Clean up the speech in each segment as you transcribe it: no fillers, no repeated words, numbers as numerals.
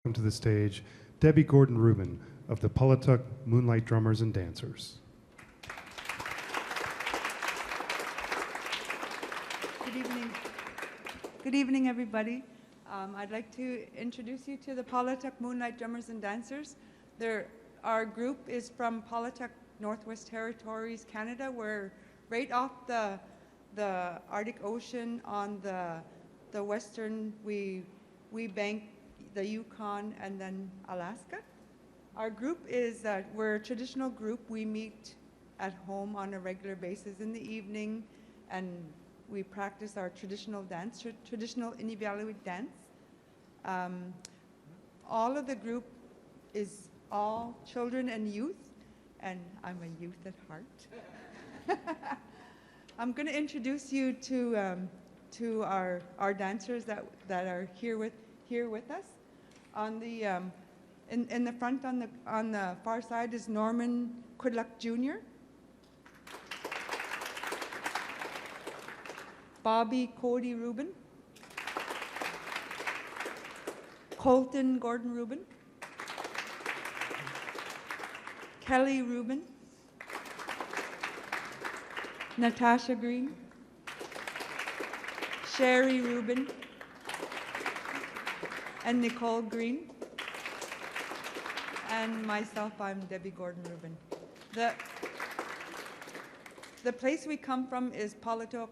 Welcome to the stage Debbie Gordon-Rubin of the Paulatuk Moonlight Drummers and Dancers. Good evening. Good evening, everybody. I'd like to introduce you to the Paulatuk Moonlight Drummers and Dancers. Our group is from Paulatuk, Northwest Territories, Canada. We're right off the Arctic Ocean on the western. We bank the Yukon and then Alaska. Our group is, we're a traditional group. We meet at home on a regular basis in the evening, and we practice our traditional dance, traditional Inuvialuit dance. All of the group is all children and youth, and I'm a youth at heart. I'm going to introduce you to our dancers that are here with us. On the in the front on the far side is Norman Quidluck Jr., Bobby Cody Rubin, Colton Gordon Rubin, Kelly Rubin, Natasha Green, Sherry Rubin, and Nicole Green, and myself, I'm Debbie Gordon-Rubin. The place we come from is Paulatuk,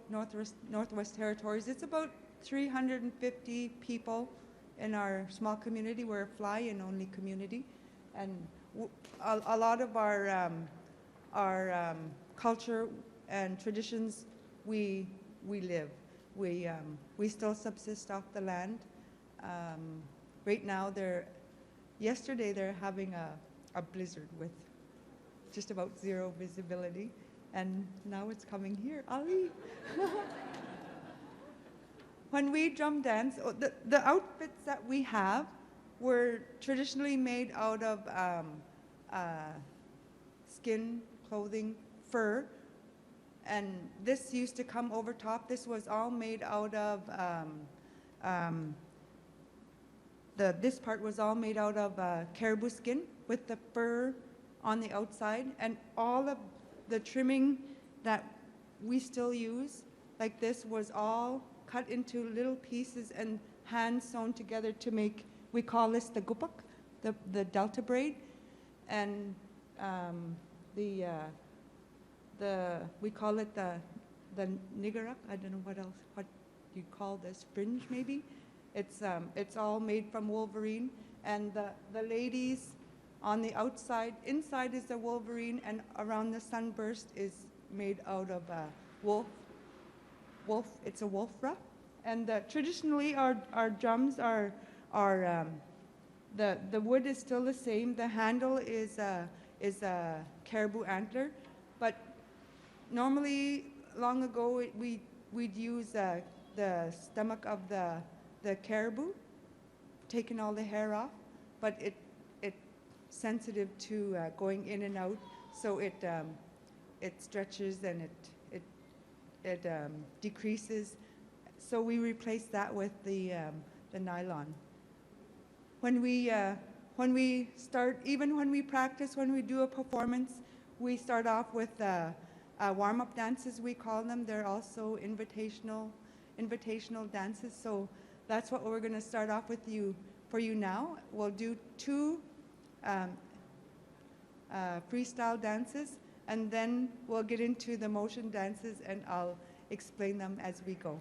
Northwest Territories. It's about 350 people in our small community. We're a fly-in only community, and a lot of our culture and traditions we live. We still subsist off the land. Right now, yesterday they're having a blizzard with just about zero visibility, and now it's coming here. Ali. When we drum dance, the outfits that we have were traditionally made out of skin, clothing, fur, and this used to come over top. This was all made out of this part was all made out of caribou skin with the fur on the outside, and all of the trimming that we still use, like this, was all cut into little pieces and hand sewn together to make, we call this the gupak, the delta braid, and we call it the nigarak. I don't know what you call this, fringe maybe. It's all made from wolverine, and the ladies on the outside, inside is the wolverine, and around the sunburst is made out of wolf. It's a wolfra, and traditionally our drums are the wood is still the same. The handle is a caribou antler, but normally long ago we'd use the stomach of the caribou, taking all the hair off, but it's sensitive to going in and out, so it stretches and it decreases. So we replace that with the nylon. When we start, even when we practice, when we do a performance, we start off with warm-up dances, we call them. They're also invitational dances. So that's what we're going to start off with for you now. We'll do two freestyle dances, and then we'll get into the motion dances, and I'll explain them as we go.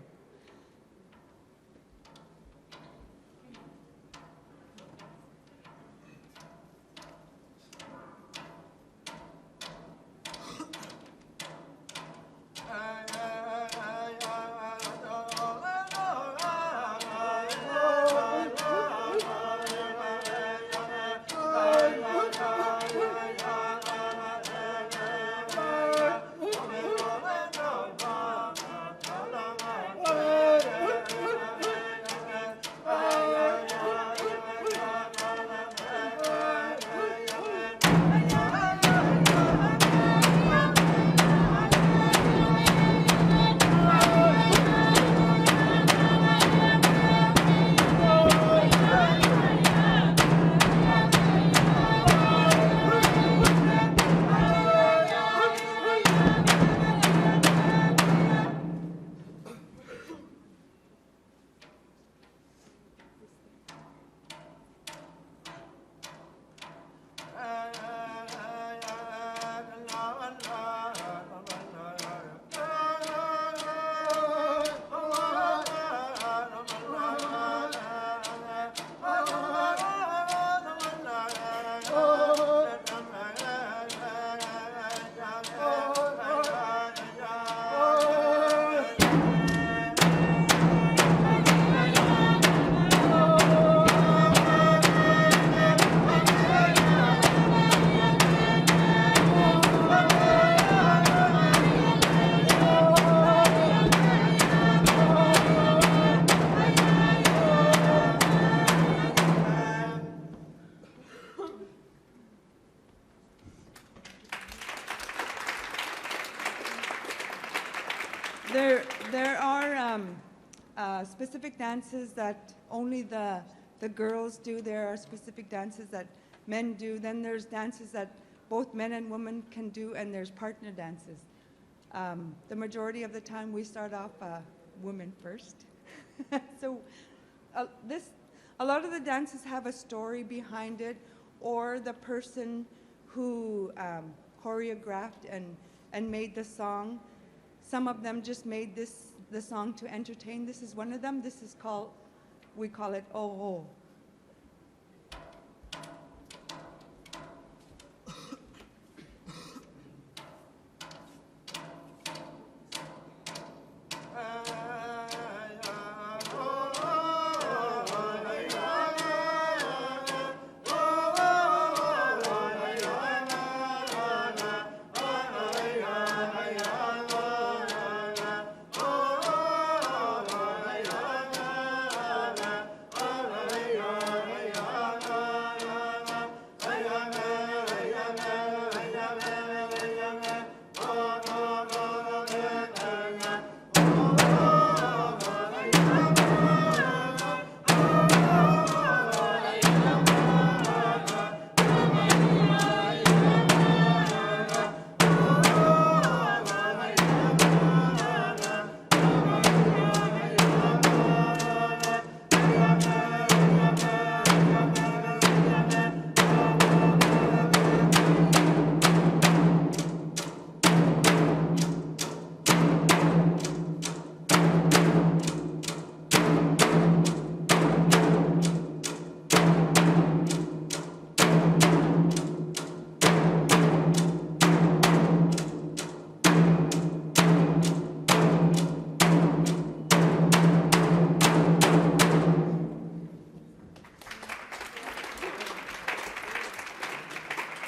there are specific dances that only the girls do. There are specific dances that men do. Then there's dances that both men and women can do, and there's partner dances. The majority of the time we start off women first. So a lot of the dances have a story behind it, or the person who choreographed and made the song. Some of them just made the song to entertain. This is one of them. This is called, we call it Oh Oh.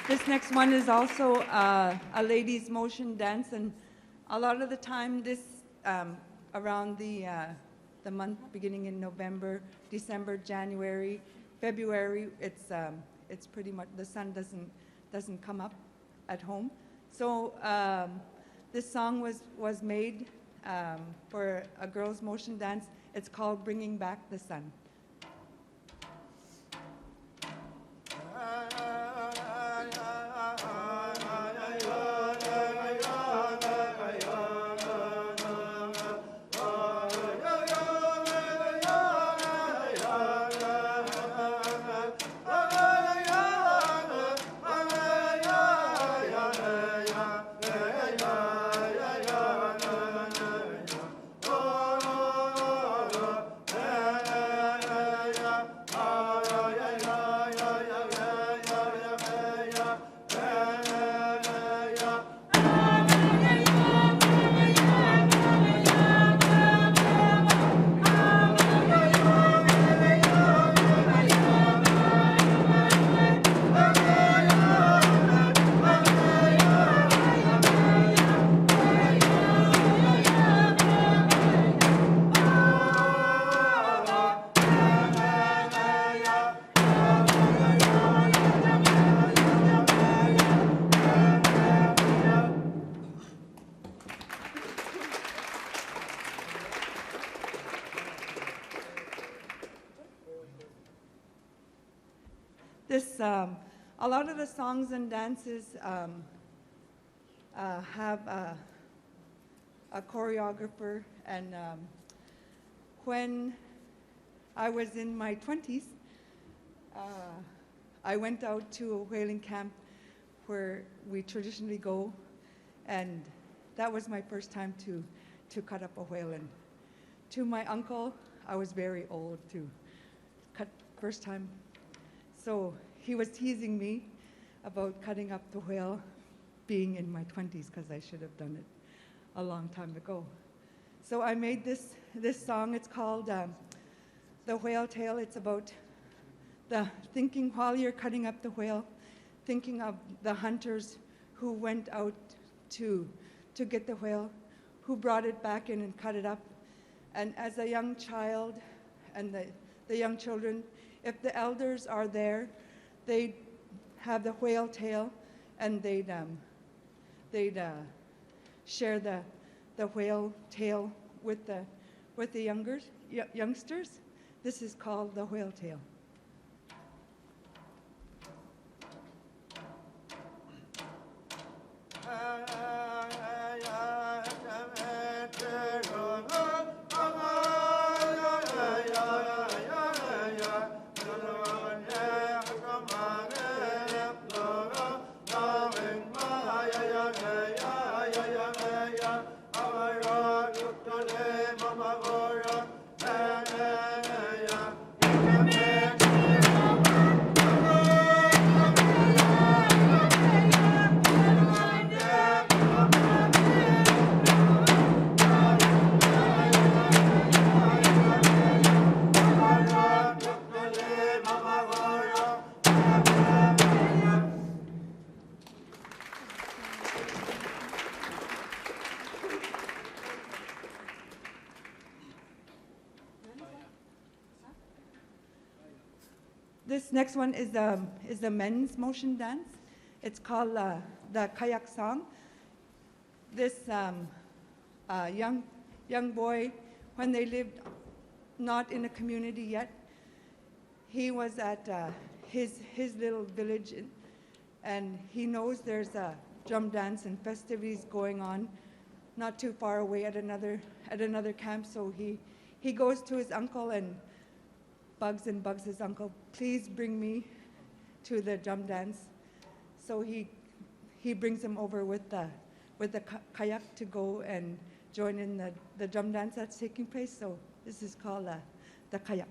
This next one is also a ladies' motion dance, and a lot of the time this, around the month beginning in November, December, January, February, it's pretty much, the sun doesn't come up at home. So this song was made for a girls' motion dance. It's called Bringing Back the Sun. A lot of the songs and dances have a choreographer, and when I was in my 20s, I went out to a whaling camp where we traditionally go, and that was my first time to cut up a whale. And to my uncle, I was very old to cut first time. So he was teasing me about cutting up the whale being in my 20s, because I should have done it a long time ago. So I made this song. It's called The Whale Tale. It's about thinking while you're cutting up the whale, thinking of the hunters who went out to get the whale, who brought it back in and cut it up. And as a young child, and the young children, if the elders are there, they'd have the whale tail, and they'd share the whale tail with the youngsters. This is called the whale tail. This next one is the men's motion dance. It's called the Kayak Song. This young boy, when they lived not in a community yet, he was at his little village, and he knows there's a drum dance and festivities going on not too far away at another camp. So he goes to his uncle and bugs his uncle, please bring me to the drum dance. So he brings him over with the kayak to go and join in the drum dance that's taking place. So this is called the kayak.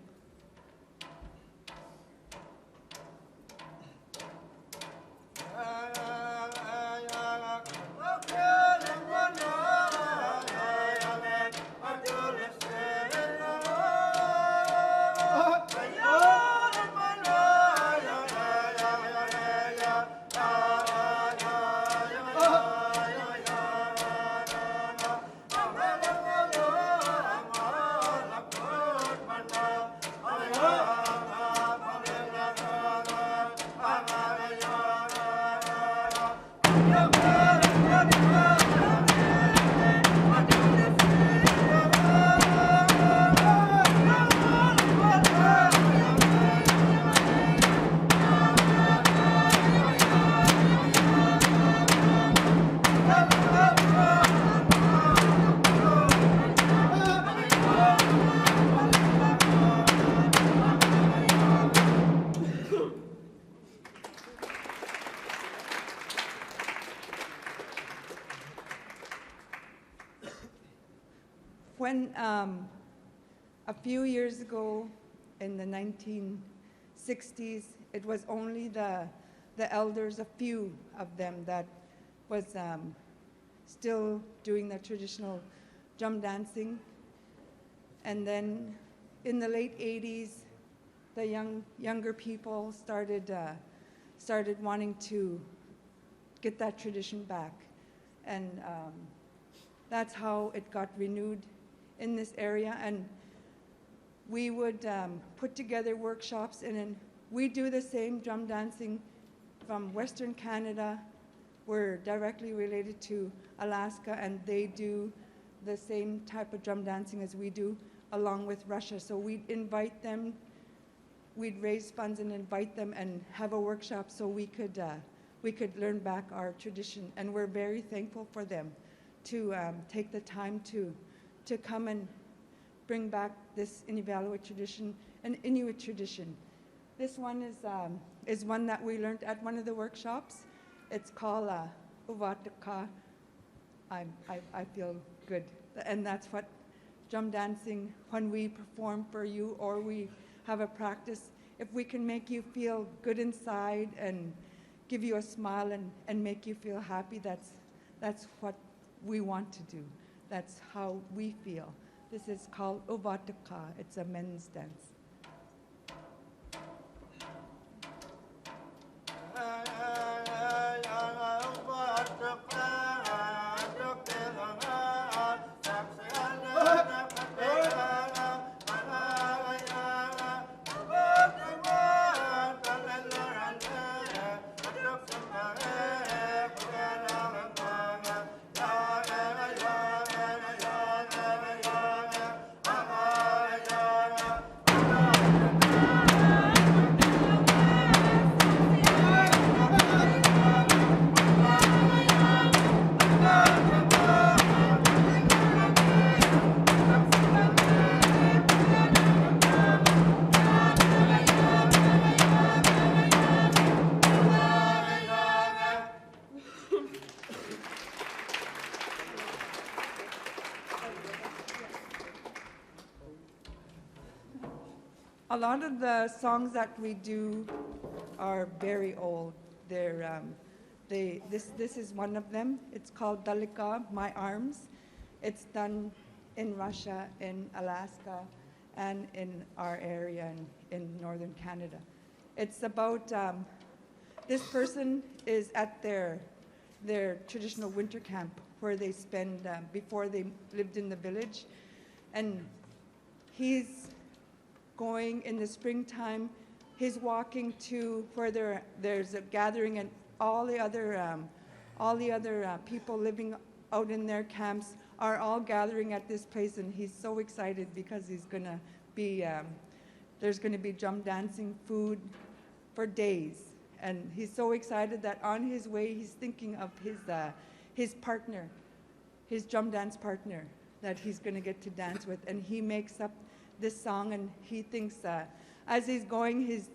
When a few years ago in the 1960s, it was only the elders, a few of them, that was still doing the traditional drum dancing. And then in the late 80s, the younger people started wanting to get that tradition back. And that's how it got renewed in this area. And we would put together workshops, and then we do the same drum dancing from Western Canada. We're directly related to Alaska, and they do the same type of drum dancing as we do, along with Russia. So we'd invite them, we'd raise funds and invite them and have a workshop so we could learn back our tradition. And we're very thankful for them to take the time to come and bring back this Inuvialuit tradition, an Inuit tradition. This one is one that we learned at one of the workshops. It's called Paulatuk. I feel good. And that's what drum dancing, when we perform for you or we have a practice, if we can make you feel good inside and give you a smile and make you feel happy, that's what we want to do. That's how we feel. This is called Paulatuk. It's a men's dance. A lot of the songs that we do are very old. This is one of them. It's called Dalika, My Arms. It's done in Russia, in Alaska, and in our area in northern Canada. It's about, this person is at their traditional winter camp where they spend, before they lived in the village. And he's going in the springtime, he's walking to where there's a gathering, and all the other people living out in their camps are all gathering at this place, and he's so excited because he's gonna be, there's gonna be drum dancing, food for days. And he's so excited that on his way, he's thinking of his partner, his drum dance partner that he's gonna get to dance with. And he makes up this song, and he thinks as he's going, he's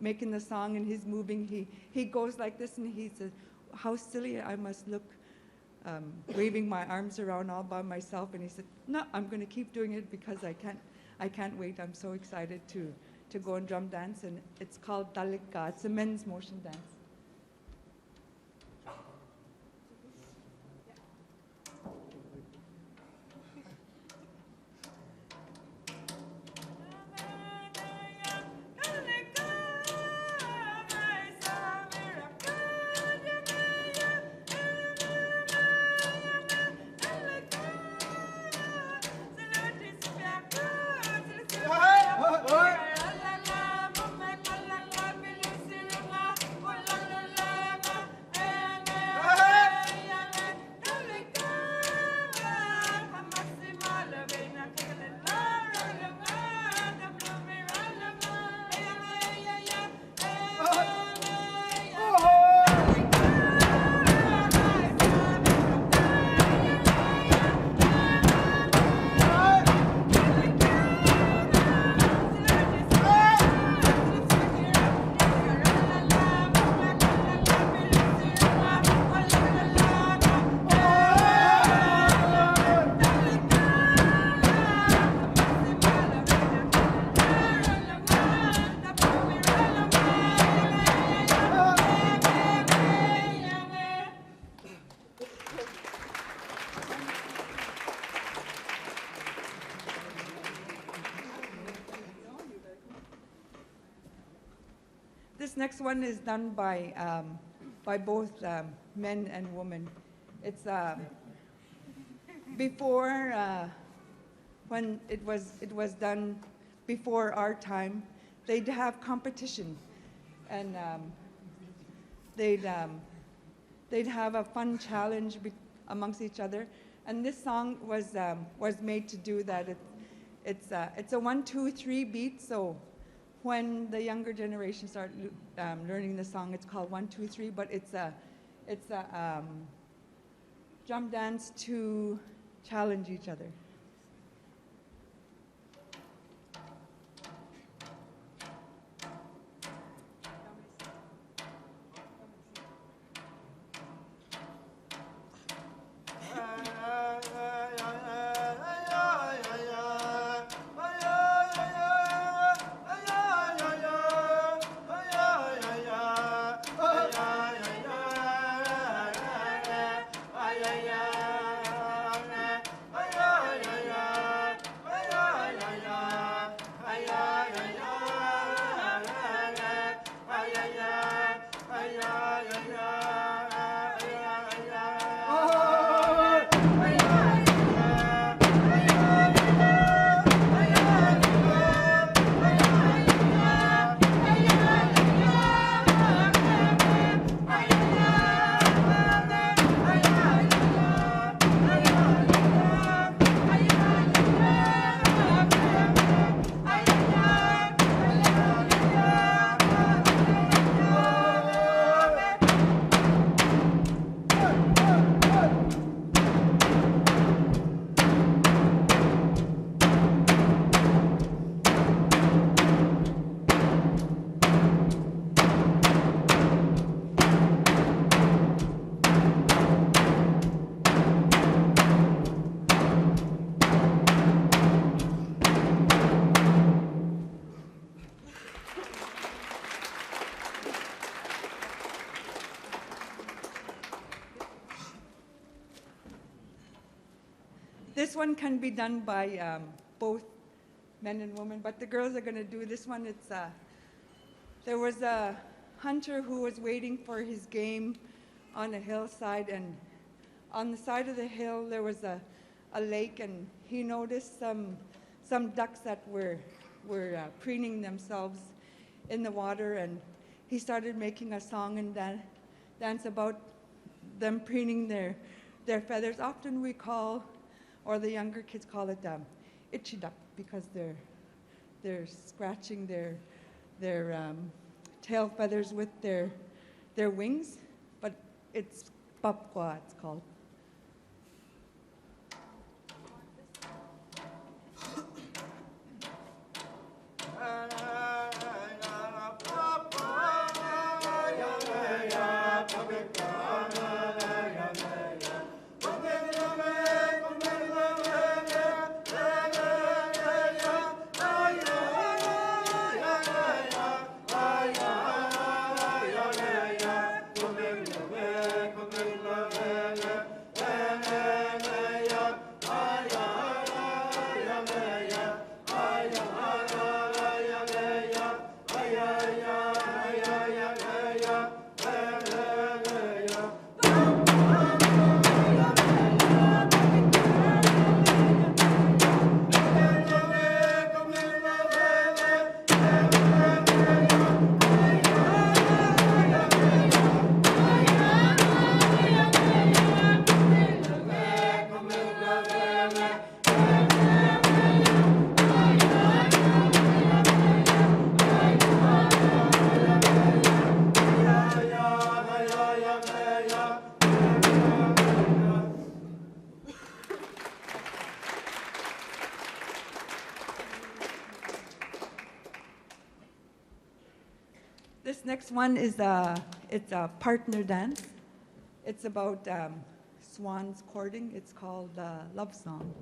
making the song and he's moving, he goes like this, and he says, how silly I must look, waving my arms around all by myself. And he said, no, I'm going to keep doing it because I can't wait. I'm so excited to go and drum dance. And it's called Dalika. It's a men's motion dance. This next one is done by both men and women. It's before, when it was done before our time, they'd have competition, and they'd have a fun challenge amongst each other. And this song was made to do that. It's a 1, 2, 3 beat. So when the younger generation start learning the song, it's called 1, 2, 3. But it's a drum dance to challenge each other. This one can be done by both men and women, but the girls are going to do this one. It's there was a hunter who was waiting for his game on a hillside, and on the side of the hill there was a lake, and he noticed some ducks that were preening themselves in the water, and he started making a song and dance about them preening their feathers. Often we call, or the younger kids call it Ichidak, because they're scratching their tail feathers with their wings, but it's papwa, it's called. This next one is it's a partner dance. It's about swans courting. It's called Love Song.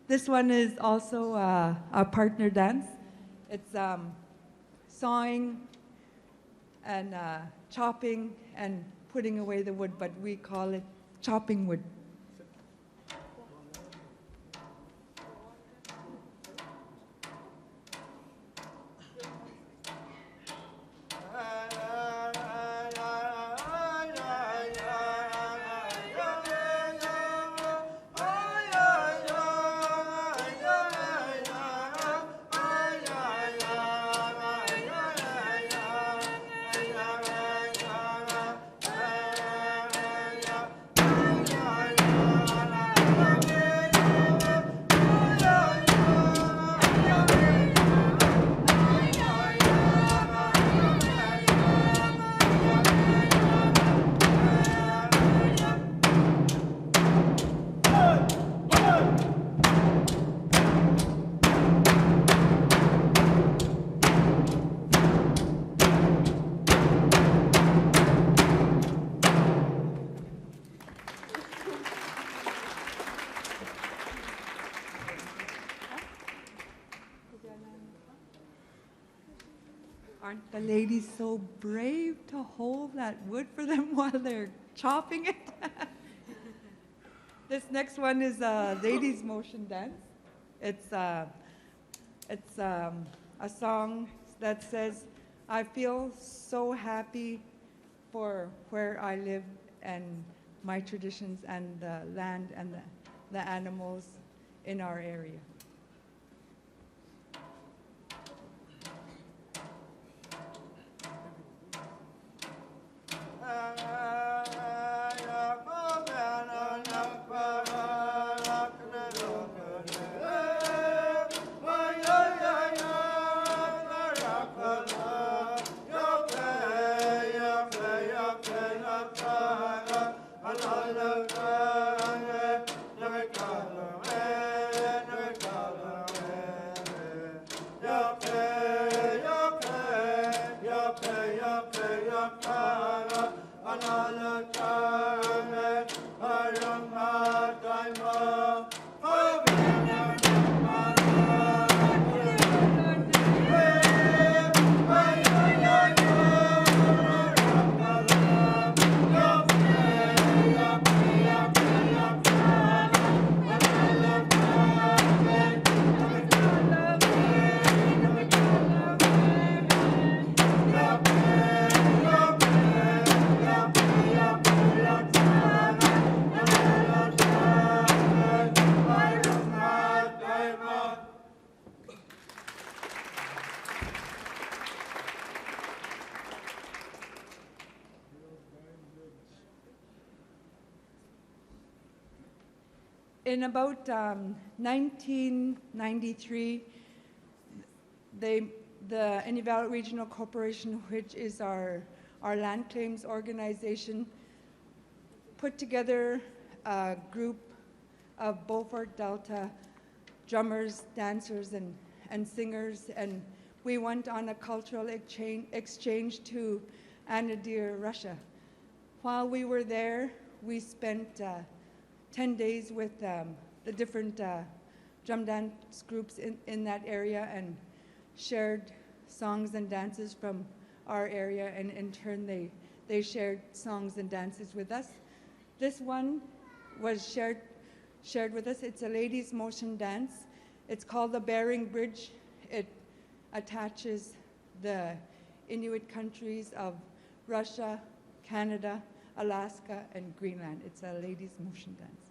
This one is also a partner dance. It's sawing and chopping and putting away the wood, but we call it chopping wood. Aren't the ladies so brave to hold that wood for them while they're chopping it? This next one is a ladies' motion dance. It's a song that says, I feel so happy for where I live and my traditions and the land and the animals in our area. In about 1993, the Inuvialuit Regional Corporation, which is our land claims organization, put together a group of Beaufort Delta drummers, dancers, and singers, and we went on a cultural exchange to Anadyr, Russia. While we were there, we spent 10 days with the different drum dance groups in that area and shared songs and dances from our area, and in turn they shared songs and dances with us. This one was shared with us. It's a ladies' motion dance. It's called the Bering Bridge. It attaches the Inuit countries of Russia, Canada, Alaska, and Greenland. It's a ladies' motion dance.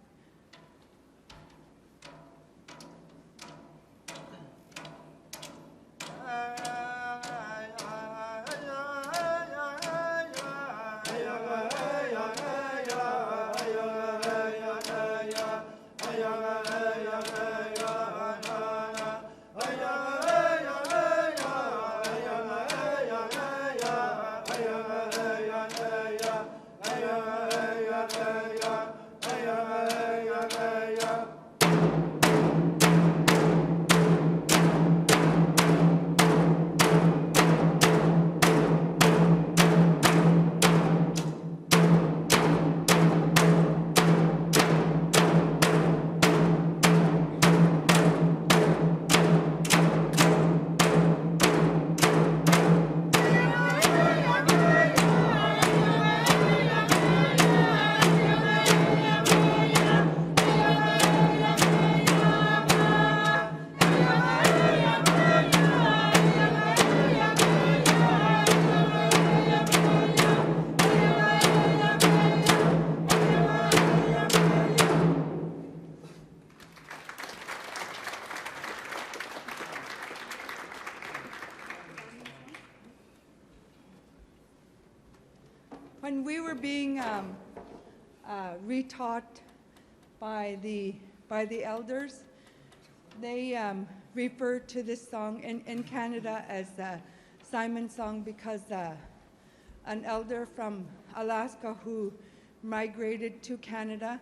When we were being retaught by the elders, they referred to this song in Canada as the Simon song because an elder from Alaska who migrated to Canada,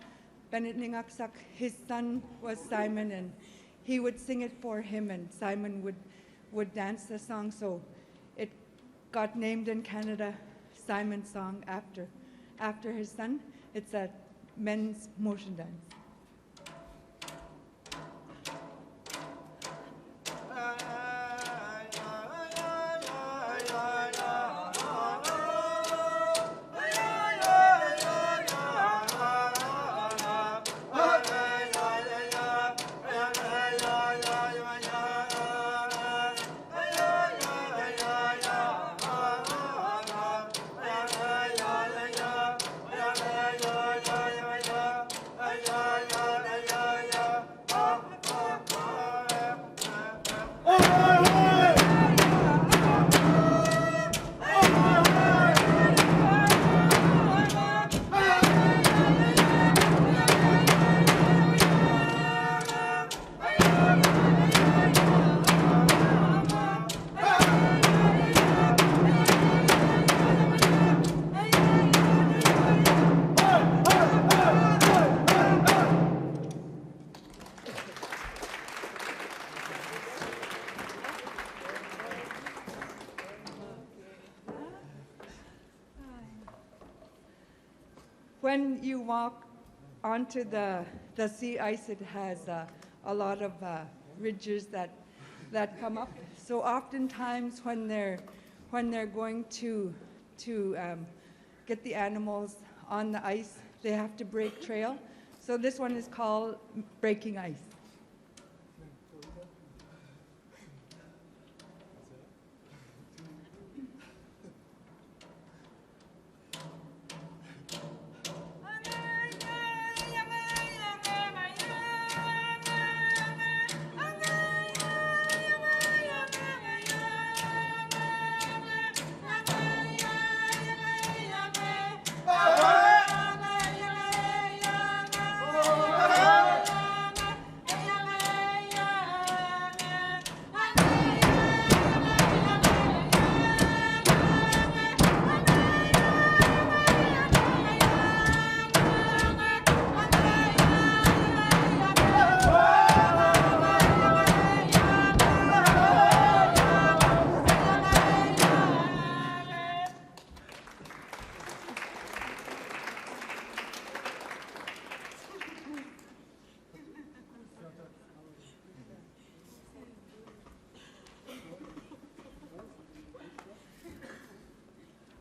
Benetningaksak, his son was Simon, and he would sing it for him, and Simon would dance the song, so it got named in Canada Simon song after his son. It's a men's motion dance. you walk onto the sea ice, it has a lot of ridges that come up. So oftentimes when they're going to get the animals on the ice, they have to break trail. So this one is called breaking ice.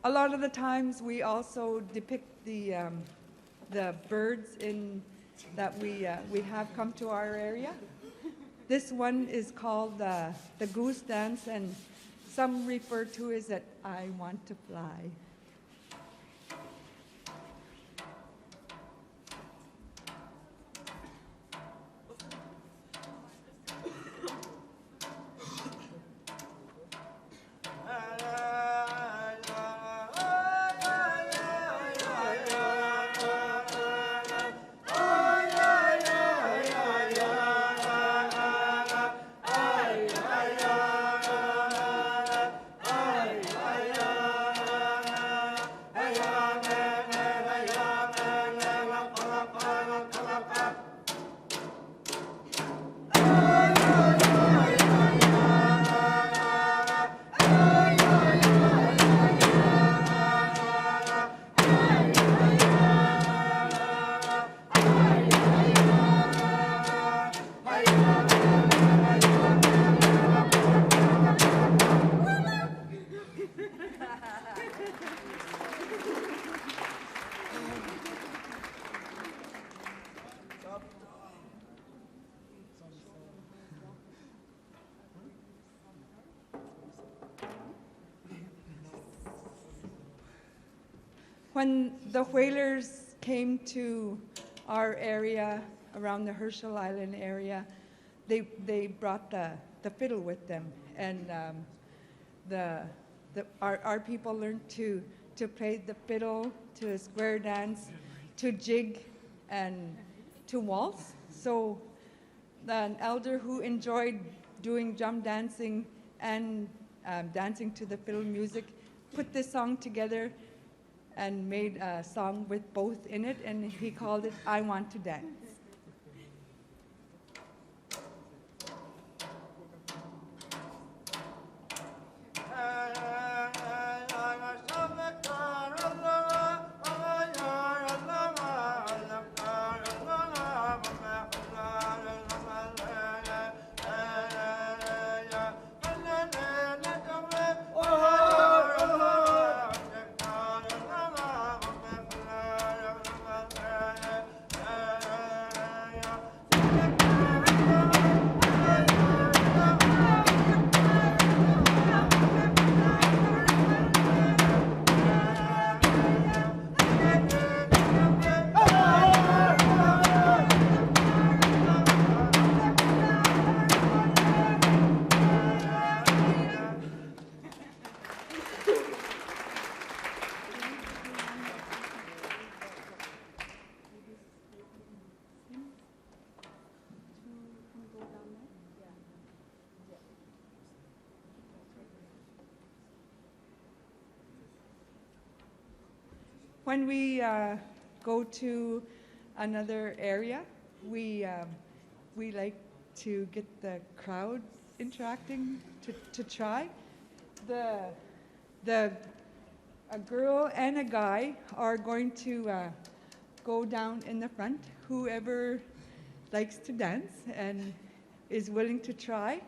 A lot of the times we also depict the birds that we have come to our area. This one is called the Goose Dance, and some refer to it as that I want to fly. When the whalers came to our area, around the Herschel Island area, they brought the fiddle with them, and our people learned to play the fiddle, to square dance, to jig, and to waltz. So an elder who enjoyed doing drum dancing and dancing to the fiddle music put this song together and made a song with both in it, and he called it I Want to Dance. When we go to another area, we like to get the crowd interacting to try. A girl and a guy are going to go down in the front. Whoever likes to dance and is willing to try,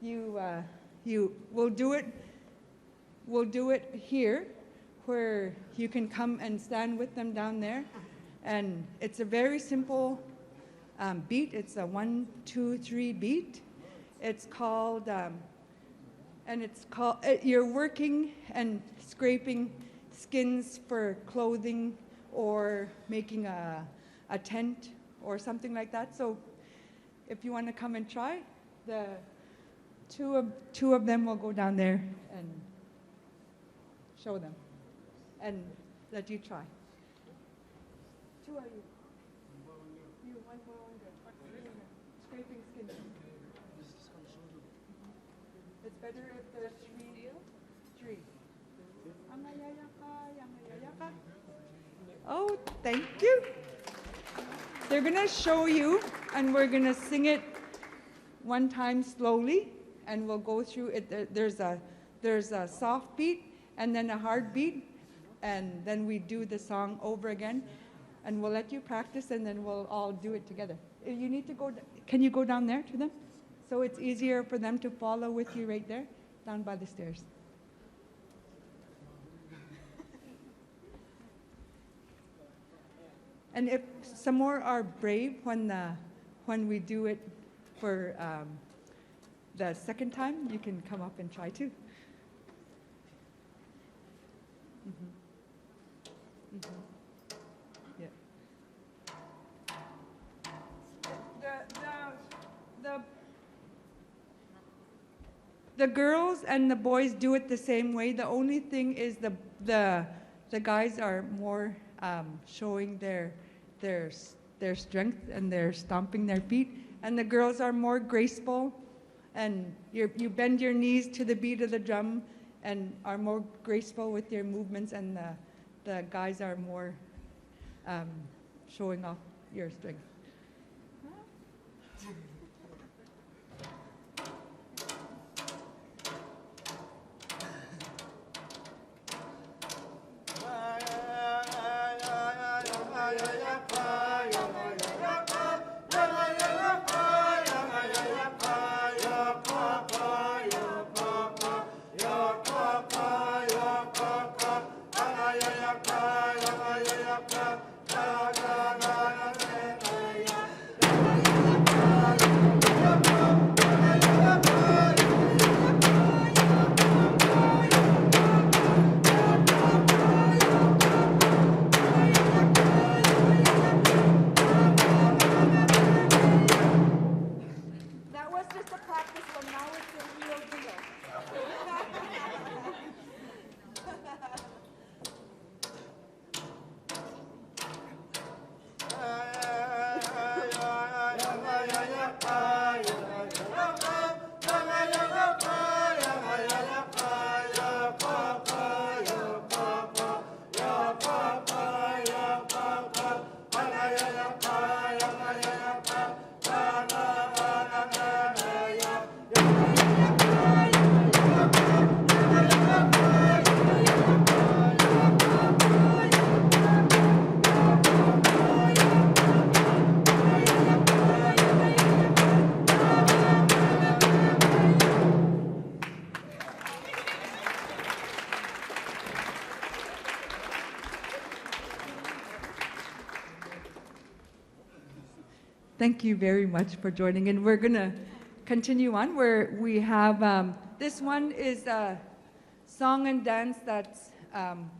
we'll do it here, where you can come and stand with them down there. And it's a very simple beat. It's a 1, 2, 3 beat. It's called, You're Working and Scraping Skins for Clothing, or making a tent or something like that. So if you want to come and try, the two of them will go down there and show them and let you try. Two are you? You, one more, one good. Scraping skin. It's better if there's three. Oh, thank you. They're gonna show you, and we're gonna sing it one time slowly, and we'll go through it. There's a soft beat and then a hard beat, and then we do the song over again, and we'll let you practice, and then we'll all do it together. If you need to go, can you go down there to them? So it's easier for them to follow with you right there, down by the stairs. And if some more are brave when we do it for the second time, you can come up and try too. Yeah. The girls and the boys do it the same way. The only thing is the guys are more showing their strength, and they're stomping their feet, and the girls are more graceful, and you bend your knees to the beat of the drum and are more graceful with your movements, and the guys are more showing off your strength. Thank you very much for joining, and we're going to continue on where we have, this one is a song and dance that's,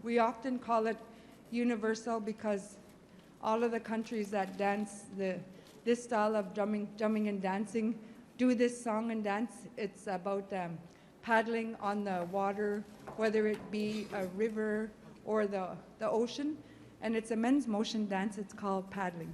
we often call it universal, because all of the countries that dance this style of drumming and dancing do this song and dance. It's about paddling on the water, whether it be a river or the ocean, and it's a men's motion dance. It's called paddling.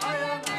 Ayame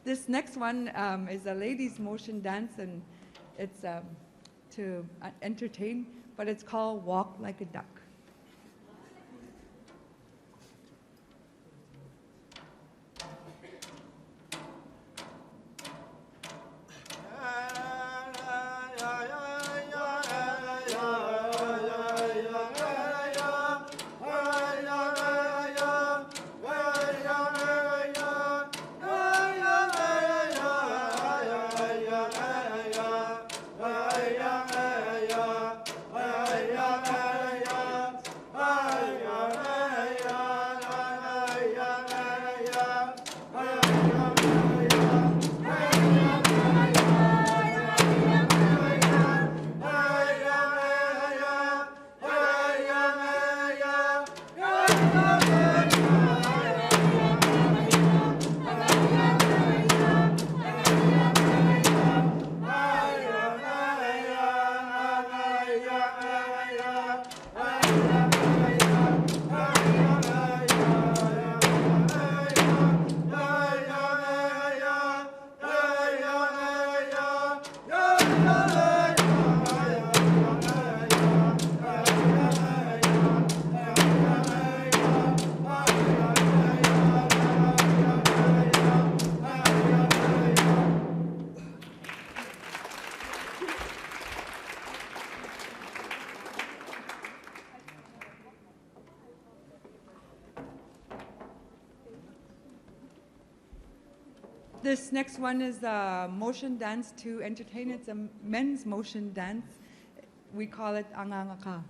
This next one is a ladies' motion dance, and it's to entertain, but it's called Walk Like a Duck. This next one is a motion dance to entertain. It's a men's motion dance. We call it angangaka.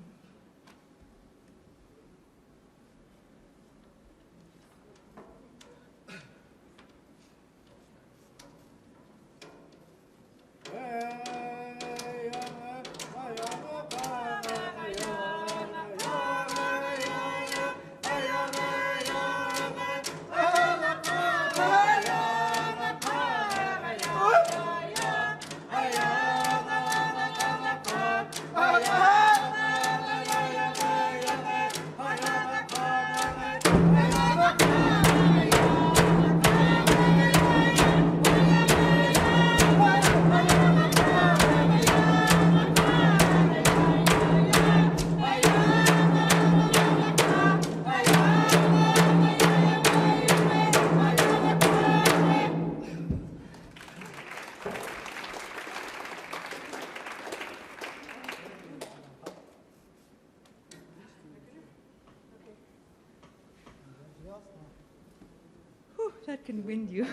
Whew, that can wind you.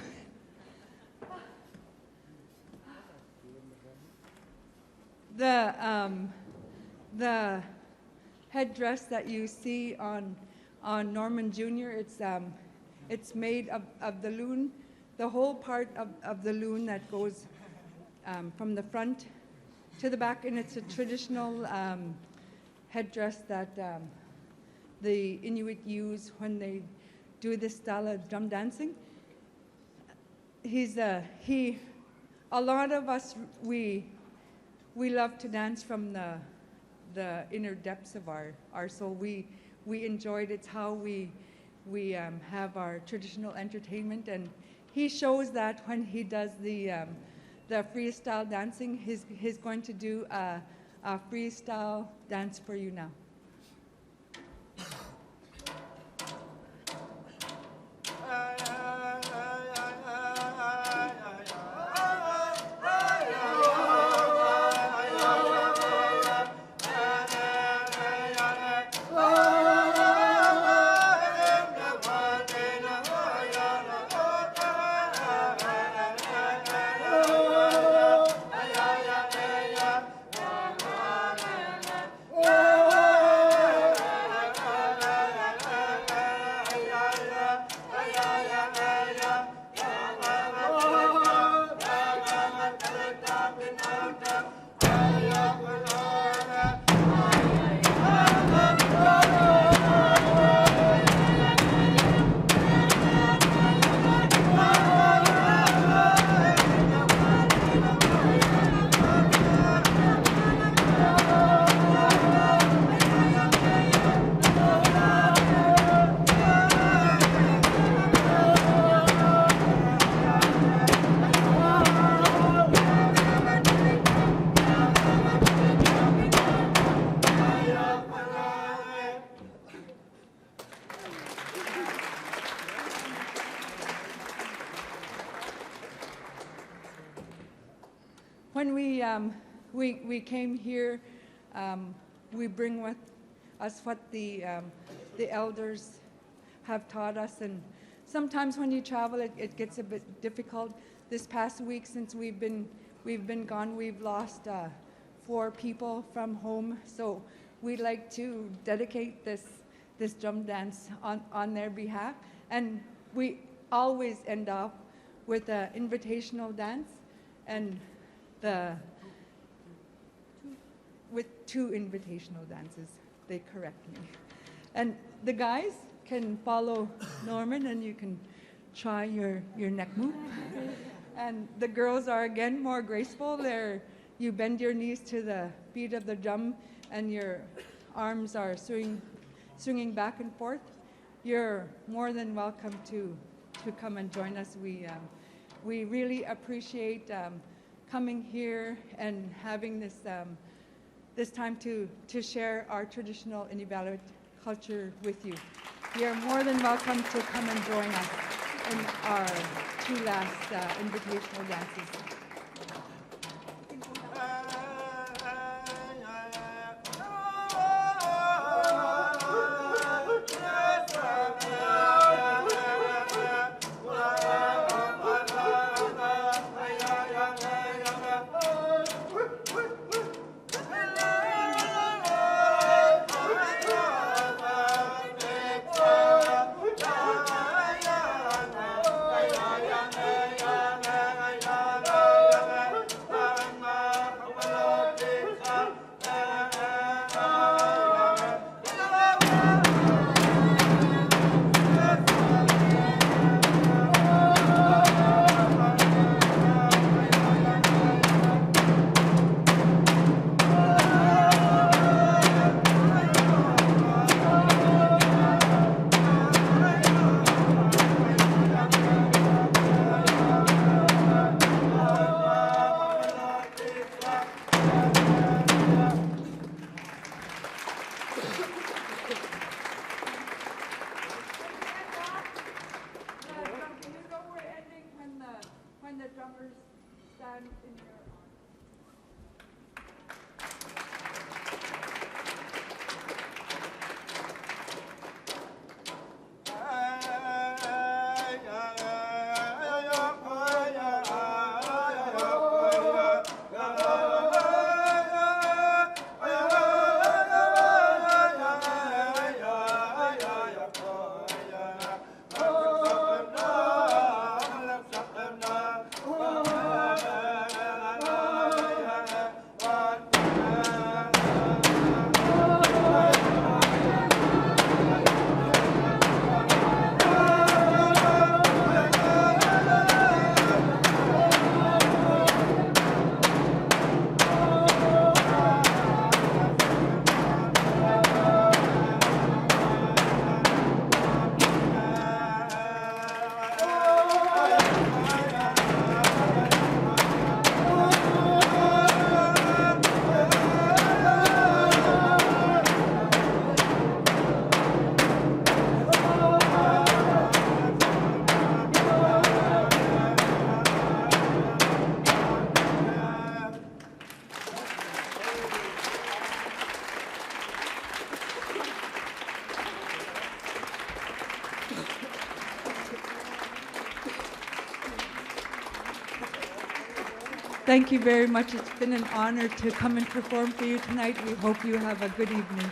The headdress that you see on Norman Jr., it's made of the loon, the whole part of the loon that goes from the front to the back, and it's a traditional headdress that the Inuit use when they do this style of drum dancing. A lot of us, we love to dance from the inner depths of our soul. We enjoyed it. It's how we have our traditional entertainment, and he shows that when he does the freestyle dancing. He's going to do a freestyle dance for you now. Oh! when we came here, we bring with us what the elders have taught us, and sometimes when you travel, it gets a bit difficult. This past week, since we've been gone, we've lost 4 people from home. So we'd like to dedicate this drum dance on their behalf, and we always end up with an invitational dance, and with 2 invitational dances. They correct me, and the guys can follow Norman, and you can try your neck move. And the girls are again more graceful. You bend your knees to the beat of the drum, and your arms are swinging back and forth. You're more than welcome to come and join us. We really appreciate coming here and having this time to share our traditional Inuvialuit culture with you. You're more than welcome to come and join us in our 2 last invitational dances. When the drummers stand in your Thank you very much. It's been an honor to come and perform for you tonight. We hope you have a good evening.